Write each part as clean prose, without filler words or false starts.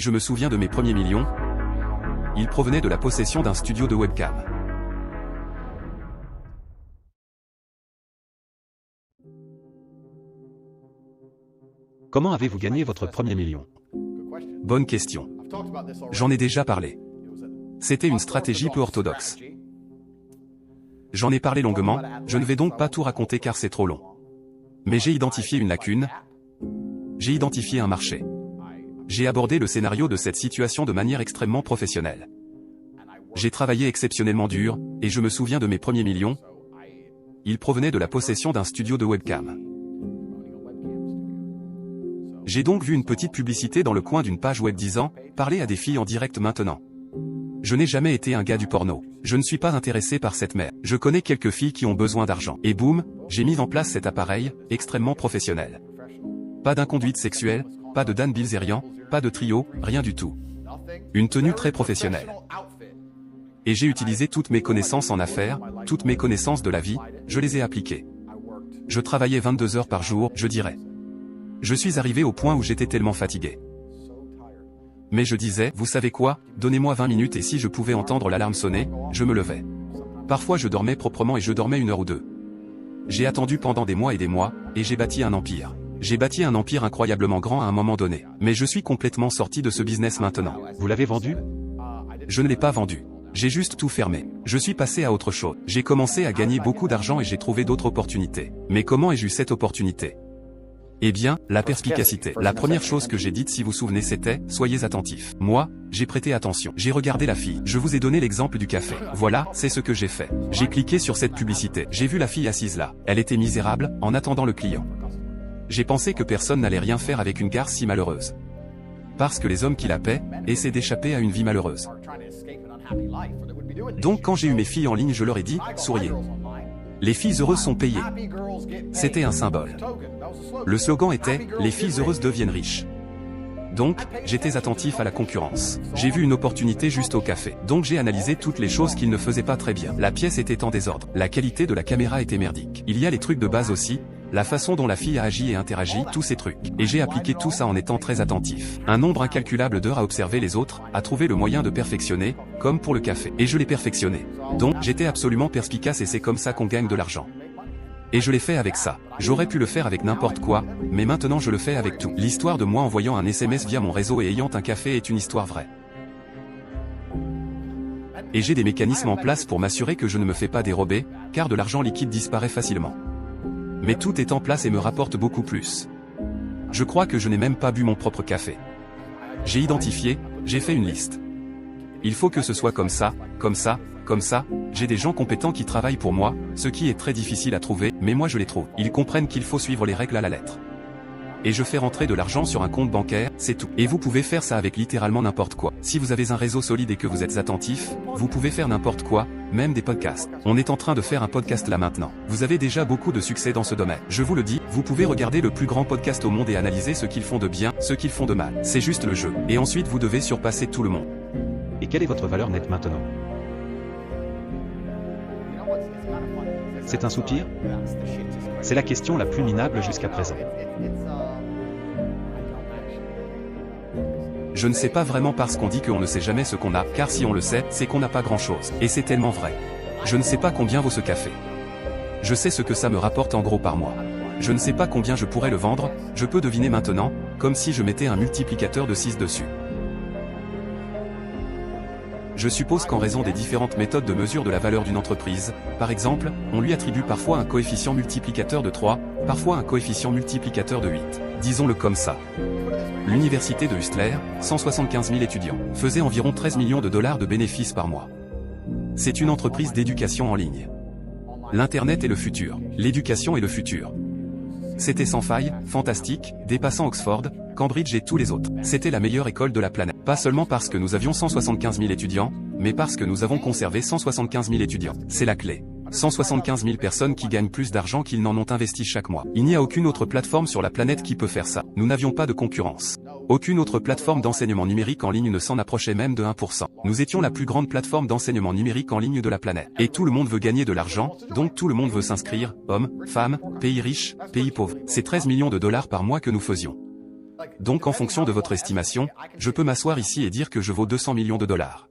Je me souviens de mes premiers millions. Ils provenaient de la possession d'un studio de webcam. Comment avez-vous gagné votre premier million? Bonne question. J'en ai déjà parlé. C'était une stratégie peu orthodoxe. J'en ai parlé longuement, je ne vais donc pas tout raconter car c'est trop long. Mais j'ai identifié une lacune. J'ai identifié un marché. J'ai abordé le scénario de cette situation de manière extrêmement professionnelle. J'ai travaillé exceptionnellement dur, et je me souviens de mes premiers millions. Ils provenaient de la possession d'un studio de webcam. J'ai donc vu une petite publicité dans le coin d'une page web disant « Parlez à des filles en direct maintenant ». Je n'ai jamais été un gars du porno. Je ne suis pas intéressé par cette merde. Je connais quelques filles qui ont besoin d'argent. Et boum, j'ai mis en place cet appareil, extrêmement professionnel. Pas d'inconduite sexuelle, pas de Dan Bilzerian, pas de trio, rien du tout. Une tenue très professionnelle. Et j'ai utilisé toutes mes connaissances en affaires, toutes mes connaissances de la vie, je les ai appliquées. Je travaillais 22 heures par jour, je dirais. Je suis arrivé au point où j'étais tellement fatigué. Mais je disais, vous savez quoi, donnez-moi 20 minutes et si je pouvais entendre l'alarme sonner, je me levais. Parfois je dormais proprement et je dormais 1 heure ou 2. J'ai attendu pendant des mois, et j'ai bâti un empire. J'ai bâti un empire incroyablement grand à un moment donné. Mais je suis complètement sorti de ce business maintenant. Vous l'avez vendu? Je ne l'ai pas vendu. J'ai juste tout fermé. Je suis passé à autre chose. J'ai commencé à gagner beaucoup d'argent et j'ai trouvé d'autres opportunités. Mais comment ai-je eu cette opportunité? Eh bien, la perspicacité. La première chose que j'ai dite si vous souvenez c'était, soyez attentifs. Moi, j'ai prêté attention. J'ai regardé la fille. Je vous ai donné l'exemple du café. Voilà, c'est ce que j'ai fait. J'ai cliqué sur cette publicité. J'ai vu la fille assise là. Elle était misérable, en attendant le client. J'ai pensé que personne n'allait rien faire avec une gare si malheureuse. Parce que les hommes qui la paient, essaient d'échapper à une vie malheureuse. Donc quand j'ai eu mes filles en ligne je leur ai dit, souriez. Les filles heureuses sont payées. C'était un symbole. Le slogan était, les filles heureuses deviennent riches. Donc, j'étais attentif à la concurrence. J'ai vu une opportunité juste au café. Donc j'ai analysé toutes les choses qu'ils ne faisaient pas très bien. La pièce était en désordre. La qualité de la caméra était merdique. Il y a les trucs de base aussi. La façon dont la fille a agi et interagi, tous ces trucs. Et j'ai appliqué tout ça en étant très attentif. Un nombre incalculable d'heures à observer les autres, à trouver le moyen de perfectionner, comme pour le café. Et je l'ai perfectionné. Donc, j'étais absolument perspicace et c'est comme ça qu'on gagne de l'argent. Et je l'ai fait avec ça. J'aurais pu le faire avec n'importe quoi, mais maintenant je le fais avec tout. L'histoire de moi envoyant un SMS via mon réseau et ayant un café est une histoire vraie. Et j'ai des mécanismes en place pour m'assurer que je ne me fais pas dérober, car de l'argent liquide disparaît facilement. Mais tout est en place et me rapporte beaucoup plus. Je crois que je n'ai même pas bu mon propre café. J'ai identifié, j'ai fait une liste. Il faut que ce soit comme ça, comme ça, comme ça. J'ai des gens compétents qui travaillent pour moi, ce qui est très difficile à trouver, mais moi je les trouve. Ils comprennent qu'il faut suivre les règles à la lettre. Et je fais rentrer de l'argent sur un compte bancaire, c'est tout. Et vous pouvez faire ça avec littéralement n'importe quoi. Si vous avez un réseau solide et que vous êtes attentif, vous pouvez faire n'importe quoi, même des podcasts. On est en train de faire un podcast là maintenant. Vous avez déjà beaucoup de succès dans ce domaine. Je vous le dis, vous pouvez regarder le plus grand podcast au monde et analyser ce qu'ils font de bien, ce qu'ils font de mal. C'est juste le jeu. Et ensuite vous devez surpasser tout le monde. Et quelle est votre valeur nette maintenant? C'est un soupir? C'est la question la plus minable jusqu'à présent. Je ne sais pas vraiment parce qu'on dit qu'on ne sait jamais ce qu'on a, car si on le sait, c'est qu'on n'a pas grand-chose. Et c'est tellement vrai. Je ne sais pas combien vaut ce café. Je sais ce que ça me rapporte en gros par mois. Je ne sais pas combien je pourrais le vendre, je peux deviner maintenant, comme si je mettais un multiplicateur de 6 dessus. Je suppose qu'en raison des différentes méthodes de mesure de la valeur d'une entreprise, par exemple, on lui attribue parfois un coefficient multiplicateur de 3, parfois un coefficient multiplicateur de 8. Disons-le comme ça. L'université de Hustler, 175 000 étudiants, faisait environ 13 millions de dollars de bénéfices par mois. C'est une entreprise d'éducation en ligne. L'Internet est le futur. L'éducation est le futur. C'était sans faille, fantastique, dépassant Oxford, Cambridge et tous les autres. C'était la meilleure école de la planète. Pas seulement parce que nous avions 175 000 étudiants, mais parce que nous avons conservé 175 000 étudiants. C'est la clé. 175 000 personnes qui gagnent plus d'argent qu'ils n'en ont investi chaque mois. Il n'y a aucune autre plateforme sur la planète qui peut faire ça. Nous n'avions pas de concurrence. Aucune autre plateforme d'enseignement numérique en ligne ne s'en approchait même de 1%. Nous étions la plus grande plateforme d'enseignement numérique en ligne de la planète. Et tout le monde veut gagner de l'argent, donc tout le monde veut s'inscrire, hommes, femmes, pays riches, pays pauvres. C'est 13 millions de dollars par mois que nous faisions. Donc en fonction de votre estimation, je peux m'asseoir ici et dire que je vaux 200 millions de dollars.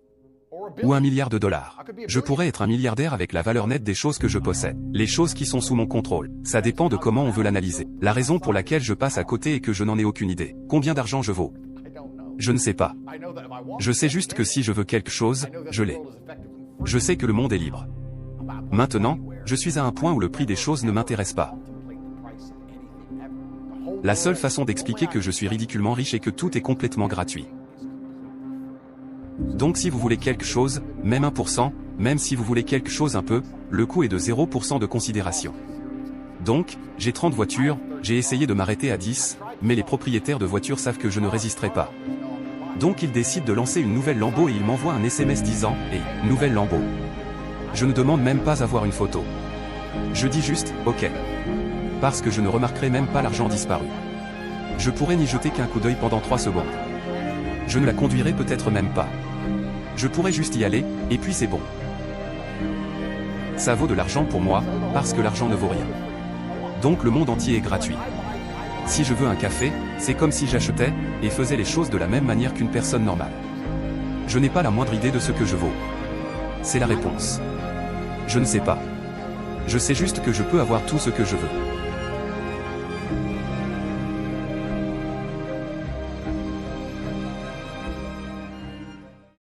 Ou 1 milliard de dollars. Je pourrais être un milliardaire avec la valeur nette des choses que je possède. Les choses qui sont sous mon contrôle. Ça dépend de comment on veut l'analyser. La raison pour laquelle je passe à côté est que je n'en ai aucune idée. Combien d'argent je vaux? Je ne sais pas. Je sais juste que si je veux quelque chose, je l'ai. Je sais que le monde est libre. Maintenant, je suis à un point où le prix des choses ne m'intéresse pas. La seule façon d'expliquer que je suis ridiculement riche est que tout est complètement gratuit. Donc si vous voulez quelque chose, même 1%, même si vous voulez quelque chose un peu, le coût est de 0% de considération. Donc, j'ai 30 voitures, j'ai essayé de m'arrêter à 10, mais les propriétaires de voitures savent que je ne résisterai pas. Donc ils décident de lancer une nouvelle Lambo et ils m'envoient un SMS disant « Hey, nouvelle Lambo ». Je ne demande même pas à voir une photo. Je dis juste « Ok ». Parce que je ne remarquerai même pas l'argent disparu. Je pourrais n'y jeter qu'un coup d'œil pendant 3 secondes. Je ne la conduirai peut-être même pas. Je pourrais juste y aller, et puis c'est bon. Ça vaut de l'argent pour moi, parce que l'argent ne vaut rien. Donc le monde entier est gratuit. Si je veux un café, c'est comme si j'achetais, et faisais les choses de la même manière qu'une personne normale. Je n'ai pas la moindre idée de ce que je vaux. C'est la réponse. Je ne sais pas. Je sais juste que je peux avoir tout ce que je veux.